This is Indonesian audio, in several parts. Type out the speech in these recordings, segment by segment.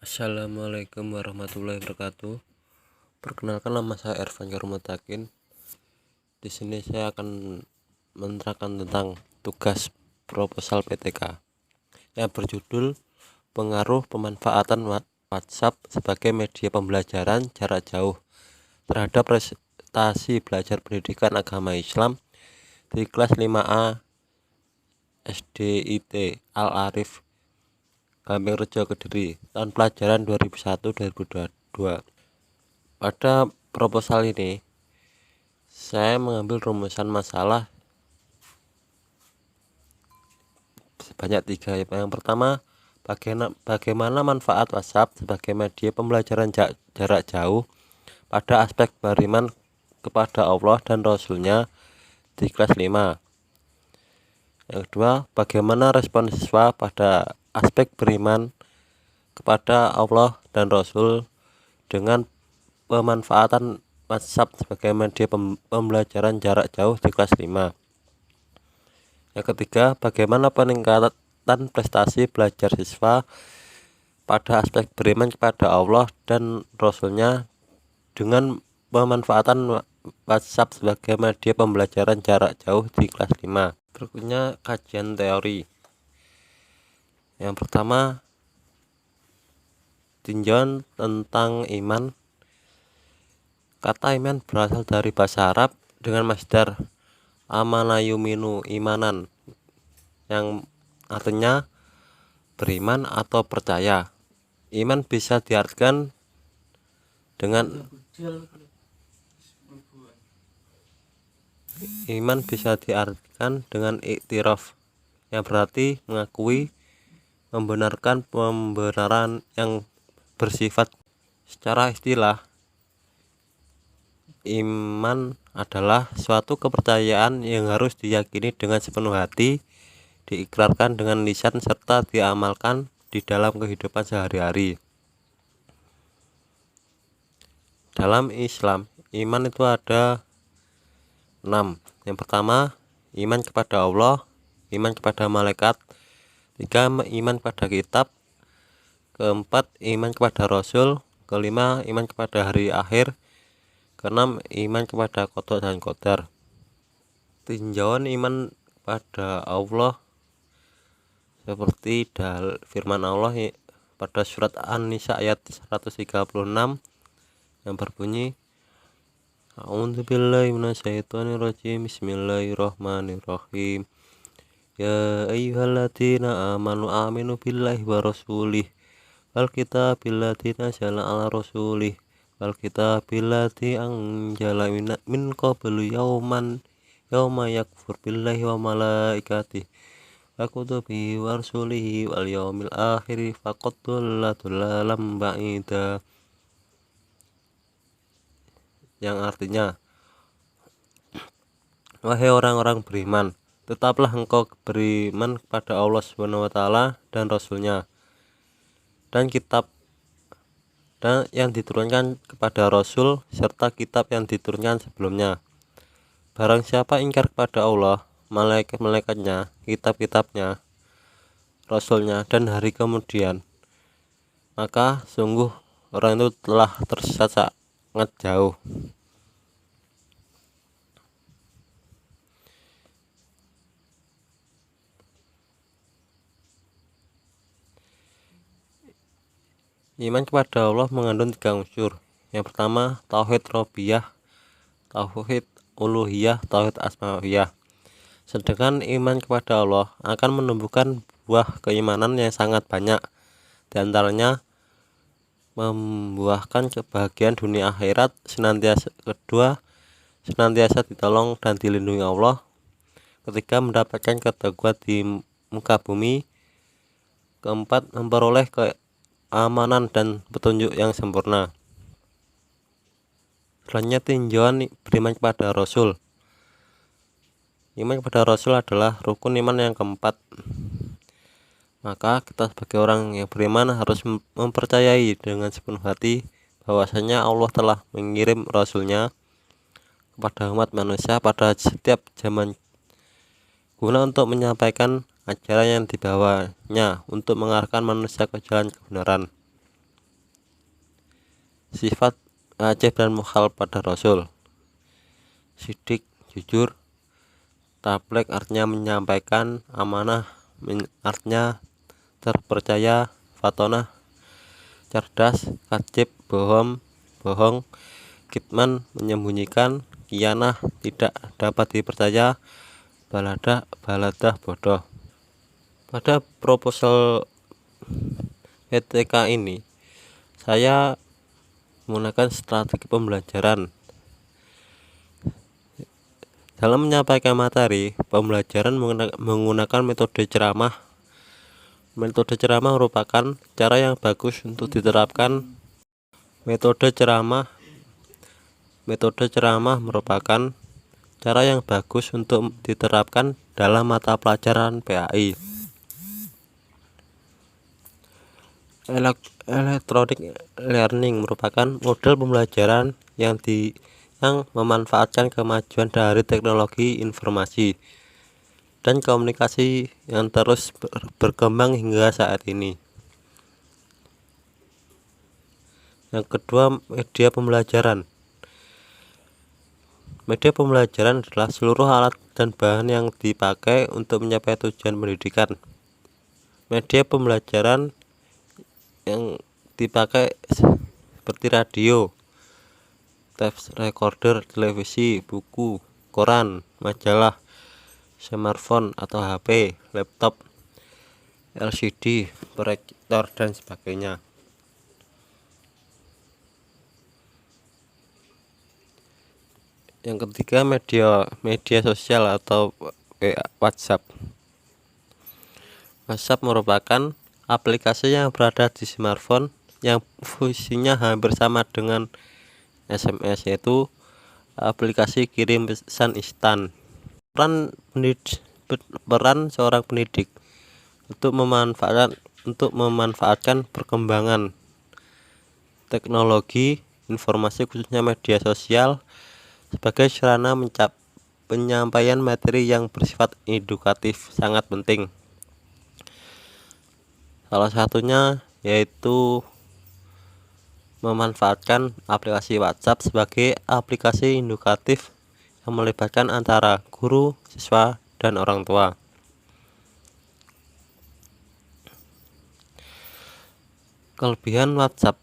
Assalamualaikum warahmatullahi wabarakatuh. Perkenalkan, nama saya Ervan Karumatakin. Di sini saya akan menerangkan tentang tugas proposal PTK yang berjudul pengaruh pemanfaatan WhatsApp sebagai media pembelajaran jarak jauh terhadap prestasi belajar pendidikan agama Islam di kelas 5A SDIT Al-Arif Gamping Rejo Kediri tahun pelajaran 2001-2022. Pada proposal ini saya mengambil rumusan masalah sebanyak 3. Yang pertama, bagaimana manfaat WhatsApp sebagai media pembelajaran jarak jauh pada aspek beriman kepada Allah dan Rasul-Nya di kelas 5. Yang kedua, bagaimana respon siswa pada aspek beriman kepada Allah dan Rasul dengan pemanfaatan WhatsApp sebagai media pembelajaran jarak jauh di kelas 5. Yang ketiga, bagaimana peningkatan prestasi belajar siswa pada aspek beriman kepada Allah dan Rasul-Nya dengan pemanfaatan WhatsApp sebagai media pembelajaran jarak jauh di kelas 5. Berikutnya kajian teori. Yang pertama, tinjauan tentang iman. Kata iman berasal dari bahasa Arab dengan masdar amana yuminu imanan, yang artinya beriman atau percaya. Iman bisa diartikan dengan iktiraf, yang berarti mengakui, membenarkan pembenaran yang bersifat. Secara istilah, iman adalah suatu kepercayaan yang harus diyakini dengan sepenuh hati, diikrarkan dengan lisan, serta diamalkan di dalam kehidupan sehari-hari. Dalam Islam, iman itu ada 6. Yang pertama, iman kepada Allah, iman kepada malaikat. 3, iman kepada kitab. 4, iman kepada Rasul. 5, iman kepada hari akhir. 6, iman kepada qada dan qadar. Tinjauan iman kepada Allah seperti firman Allah pada surat An-Nisa ayat 136 yang berbunyi, A'udzubillahi minasyaitonirrajim, Bismillahirrahmanirrahim. Ya ayyuhalladzina amanu aminu billahi wa rasulih wal kitabil ladzi nazala ala rasulih wal kitabil ladzi anzala min qablu yauma yakfur billahi wa malaikatihi wa kutubihi wa rusulihi wal yaumil akhir faqad dhalla dhalalan ba'ida, yang artinya, wahai orang-orang beriman, tetaplah engkau beriman kepada Allah SWT dan Rasul-Nya dan kitab dan yang diturunkan kepada Rasul serta kitab yang diturunkan sebelumnya. Barang siapa ingkar kepada Allah, malaikat-malaikatnya, kitab-kitabnya, Rasul-Nya dan hari kemudian, maka sungguh orang itu telah tersesat sangat jauh. Iman kepada Allah mengandung 3 unsur. Yang pertama, tauhid rububiyah, tauhid uluhiyah, tauhid asma'iyah. Sedangkan iman kepada Allah akan menumbuhkan buah keimanan yang sangat banyak. Di antaranya membuahkan kebahagiaan dunia akhirat, kedua, senantiasa ditolong dan dilindungi Allah. Ketiga, mendapatkan keteguhan di muka bumi. Keempat, memperoleh keamanan dan petunjuk yang sempurna. Selanjutnya, tinjauan beriman kepada Rasul. Iman kepada Rasul adalah rukun iman yang keempat. Maka kita sebagai orang yang beriman harus mempercayai dengan sepenuh hati bahwasanya Allah telah mengirim Rasul-Nya kepada umat manusia pada setiap zaman guna untuk menyampaikan ajaran yang dibawanya untuk mengarahkan manusia ke jalan kebenaran. sifat aceh dan mukhal pada Rasul. Sidik, jujur. Tablek artinya menyampaikan. Amanah artinya terpercaya. Fatonah cerdas. Kadzib bohong. Kitman menyembunyikan. Kianah tidak dapat dipercaya. Baladah bodoh. Pada proposal PTK ini saya menggunakan strategi pembelajaran. Dalam menyampaikan materi, pembelajaran menggunakan metode ceramah. Metode ceramah merupakan cara yang bagus untuk diterapkan. Metode ceramah merupakan cara yang bagus untuk diterapkan dalam mata pelajaran PAI. Electronic learning merupakan model pembelajaran yang memanfaatkan kemajuan dari teknologi informasi dan komunikasi yang terus berkembang hingga saat ini. Yang kedua, media pembelajaran. Media pembelajaran adalah seluruh alat dan bahan yang dipakai untuk mencapai tujuan pendidikan. Media pembelajaran yang dipakai seperti radio, tape recorder, televisi, buku, koran, majalah, smartphone atau HP, laptop, LCD, proyektor dan sebagainya. Yang ketiga, media sosial atau WhatsApp. WhatsApp merupakan aplikasi yang berada di smartphone yang fungsinya hampir sama dengan SMS, yaitu aplikasi kirim pesan instan. Peran seorang pendidik untuk memanfaatkan perkembangan teknologi informasi khususnya media sosial sebagai sarana penyampaian materi yang bersifat edukatif sangat penting. Salah satunya yaitu memanfaatkan aplikasi WhatsApp sebagai aplikasi edukatif yang melibatkan antara guru, siswa, dan orang tua. Kelebihan WhatsApp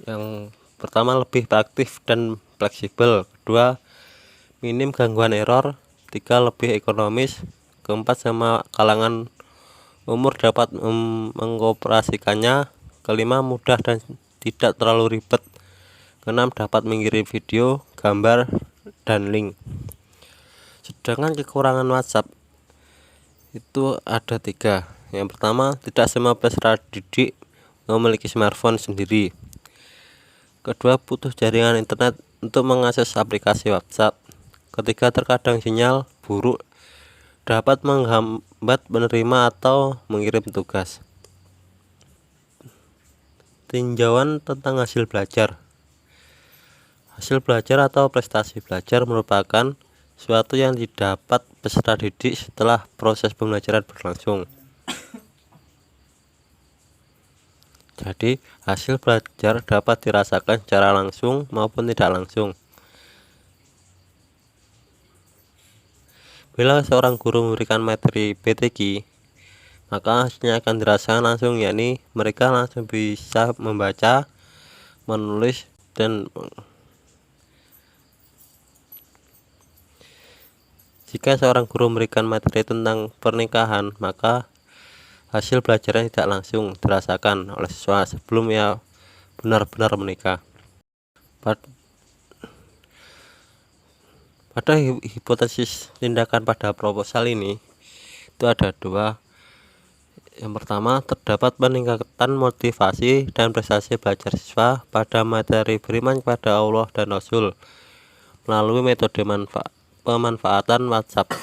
yang pertama, lebih praktis dan fleksibel. Kedua, minim gangguan error. Tiga, lebih ekonomis. Keempat, sama kalangan umur dapat mengoperasikannya. Kelima, mudah dan tidak terlalu ribet. Keenam, dapat mengirim video, gambar, dan link. Sedangkan kekurangan WhatsApp itu ada tiga. Yang pertama, tidak semua peserta didik memiliki smartphone sendiri. Kedua, butuh jaringan internet untuk mengakses aplikasi WhatsApp. Ketiga, terkadang sinyal buruk dapat menghambat menerima atau mengirim tugas. Tinjauan tentang hasil belajar. Hasil belajar atau prestasi belajar merupakan suatu yang didapat peserta didik setelah proses pembelajaran berlangsung. Jadi, hasil belajar dapat dirasakan secara langsung maupun tidak langsung. Bila seorang guru memberikan materi PTQ, maka hasilnya akan dirasakan langsung, yakni mereka langsung bisa membaca, menulis, dan jika seorang guru memberikan materi tentang pernikahan, maka hasil belajarnya tidak langsung dirasakan oleh siswa sebelum ia benar-benar menikah. Pada hipotesis tindakan pada proposal ini itu ada dua. Yang pertama, terdapat peningkatan motivasi dan prestasi belajar siswa pada materi beriman kepada Allah dan Rasul melalui metode pemanfaatan WhatsApp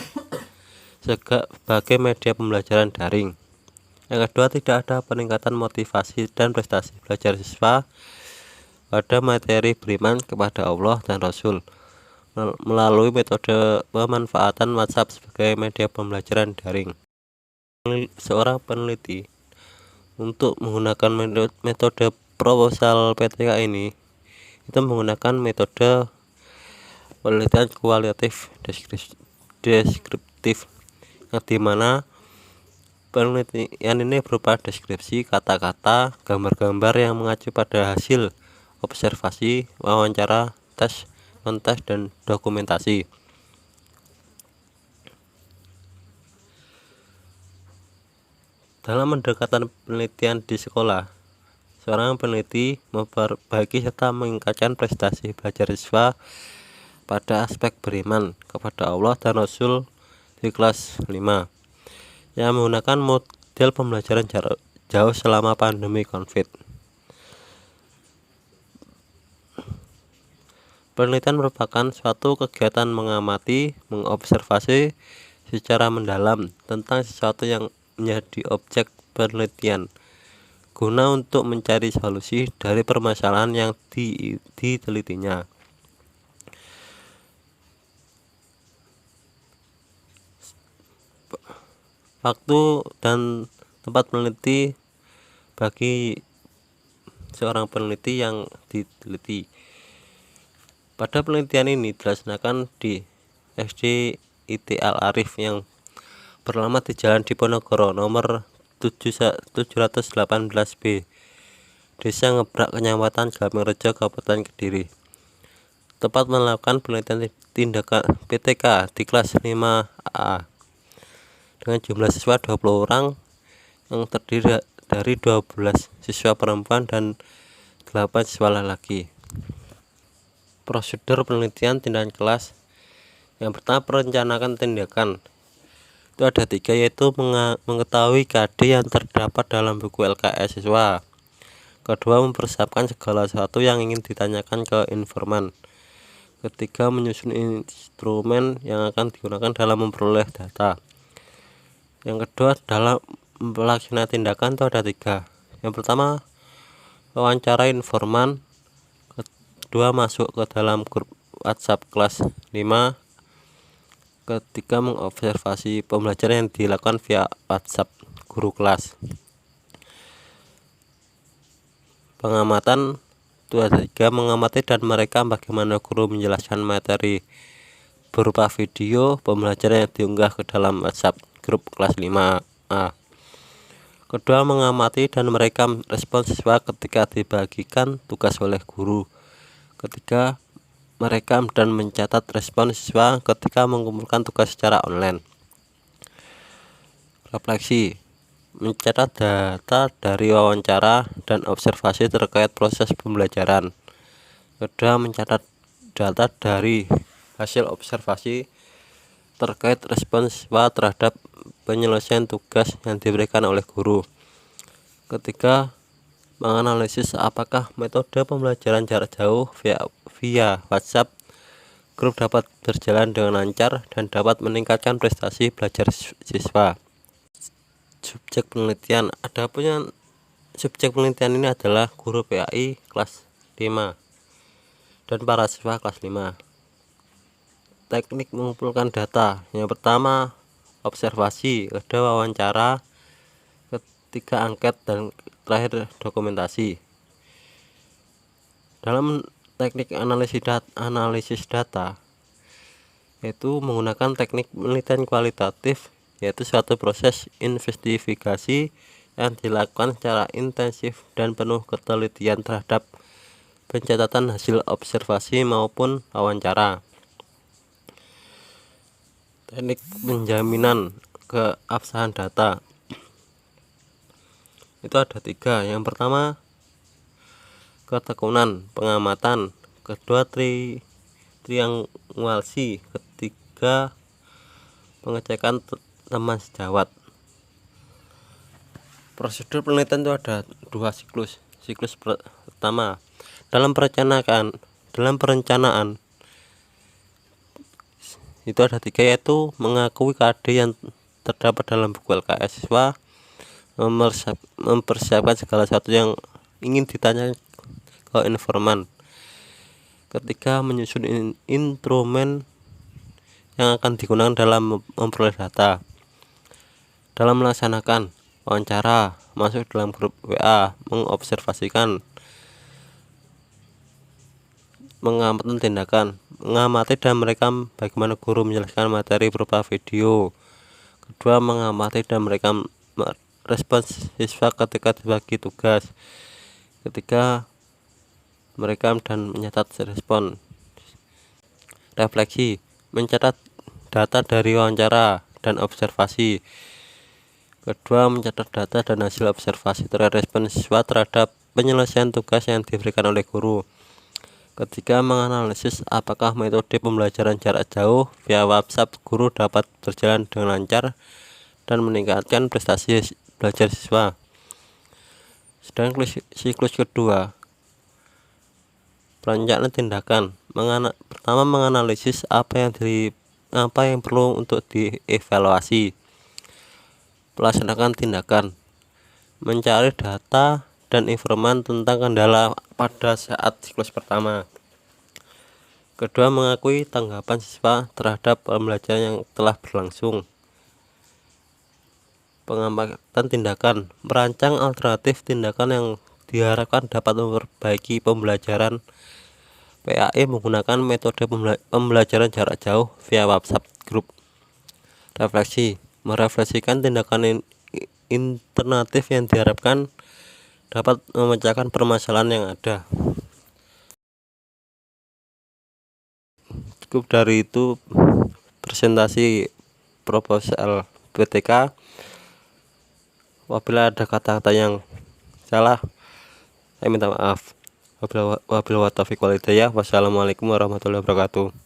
sebagai media pembelajaran daring. Yang kedua, tidak ada peningkatan motivasi dan prestasi belajar siswa pada materi beriman kepada Allah dan Rasul melalui metode pemanfaatan WhatsApp sebagai media pembelajaran daring. Seorang peneliti untuk menggunakan metode proposal PTK ini itu menggunakan metode penelitian kualitatif deskriptif, yang dimana penelitian ini berupa deskripsi kata-kata, gambar-gambar yang mengacu pada hasil observasi, wawancara, tes, non-tes, dan dokumentasi. Dalam pendekatan penelitian di sekolah, seorang peneliti memperbaiki serta meningkatkan prestasi belajar siswa pada aspek beriman kepada Allah dan Rasul di kelas 5, yang menggunakan model pembelajaran jarak jauh selama pandemi COVID. Penelitian merupakan suatu kegiatan mengamati, mengobservasi secara mendalam tentang sesuatu yang menjadi objek penelitian, guna untuk mencari solusi dari permasalahan yang ditelitinya. Waktu dan tempat peneliti bagi seorang peneliti yang diteliti. Pada penelitian ini dilaksanakan di SD IT Al Arif yang beralamat di Jalan Diponegoro nomor 718B, Desa Ngebrak, Kecamatan Gampingrejo, Kabupaten Kediri. Tempat melakukan penelitian tindakan PTK di kelas 5A dengan jumlah siswa 20 orang yang terdiri dari 12 siswa perempuan dan 8 siswa laki-laki. Prosedur penelitian tindakan kelas. Yang pertama, perencanaan tindakan. Itu ada 3, yaitu mengetahui KD yang terdapat dalam buku LKS siswa. Kedua, mempersiapkan segala sesuatu yang ingin ditanyakan ke informan. Ketiga, menyusun instrumen yang akan digunakan dalam memperoleh data. Yang kedua, dalam melaksanakan tindakan itu ada 3. Yang pertama, wawancara informan. Kedua, masuk ke dalam grup WhatsApp kelas 5. Ketiga, mengobservasi pembelajaran yang dilakukan via WhatsApp guru kelas. Pengamatan itu ada 3, mengamati dan merekam bagaimana guru menjelaskan materi berupa video pembelajaran yang diunggah ke dalam WhatsApp grup kelas 5A. Kedua, mengamati dan merekam respon siswa ketika dibagikan tugas oleh guru. Ketiga, merekam dan mencatat respon siswa ketika mengumpulkan tugas secara online. Refleksi, mencatat data dari wawancara dan observasi terkait proses pembelajaran. Kedua, mencatat data dari hasil observasi terkait respon siswa terhadap penyelesaian tugas yang diberikan oleh guru. Ketiga, menganalisis apakah metode pembelajaran jarak jauh via WhatsApp grup dapat berjalan dengan lancar dan dapat meningkatkan prestasi belajar siswa. Subjek penelitian. Adapun subjek penelitian ini adalah guru PAI kelas 5 dan para siswa kelas 5. Teknik mengumpulkan data. Yang pertama, observasi. Kedua, wawancara. Ketiga, angket. Dan terakhir, dokumentasi. Dalam teknik analisis data, yaitu menggunakan teknik penelitian kualitatif, yaitu suatu proses investigasi yang dilakukan secara intensif dan penuh ketelitian terhadap pencatatan hasil observasi maupun wawancara. Teknik penjaminan keabsahan data itu ada 3. Yang pertama, ketekunan pengamatan. Kedua, triangulasi. Ketiga, pengecekan teman sejawat. Prosedur penelitian itu ada 2 siklus. Siklus pertama, dalam perencanaan itu ada 3, yaitu mengakui KD yang terdapat dalam buku LKS siswa, mempersiapkan segala sesuatu yang ingin ditanya ke informan. Ketiga, menyusun instrumen yang akan digunakan dalam memperoleh data. Dalam melaksanakan wawancara, masuk dalam grup WA, mengobservasikan mengamati tindakan, mengamati dan merekam bagaimana guru menjelaskan materi berupa video. Kedua, mengamati dan merekam respon siswa ketika dibagi tugas. Ketiga, merekam dan mencatat respon. Refleksi, mencatat data dari wawancara dan observasi. Kedua, mencatat data dan hasil observasi terhadap respon siswa terhadap penyelesaian tugas yang diberikan oleh guru. Ketiga, menganalisis apakah metode pembelajaran jarak jauh via WhatsApp guru dapat berjalan dengan lancar dan meningkatkan prestasi belajar siswa. Sedang siklus kedua, perencanaan tindakan. Pertama, menganalisis apa yang perlu untuk dievaluasi. Pelaksanakan tindakan, mencari data dan informasi tentang kendala pada saat siklus pertama. Kedua, mengakui tanggapan siswa terhadap pembelajaran yang telah berlangsung. Pengamatan tindakan, merancang alternatif tindakan yang diharapkan dapat memperbaiki pembelajaran PAE menggunakan metode pembelajaran jarak jauh via WhatsApp group. Refleksi, merefleksikan tindakan alternatif yang diharapkan dapat memecahkan permasalahan yang ada. Cukup dari itu presentasi proposal PTK. Apabila ada kata-kata yang salah, saya minta maaf. Wabillahi taufiq wal hidayah. Wassalamualaikum warahmatullahi wabarakatuh.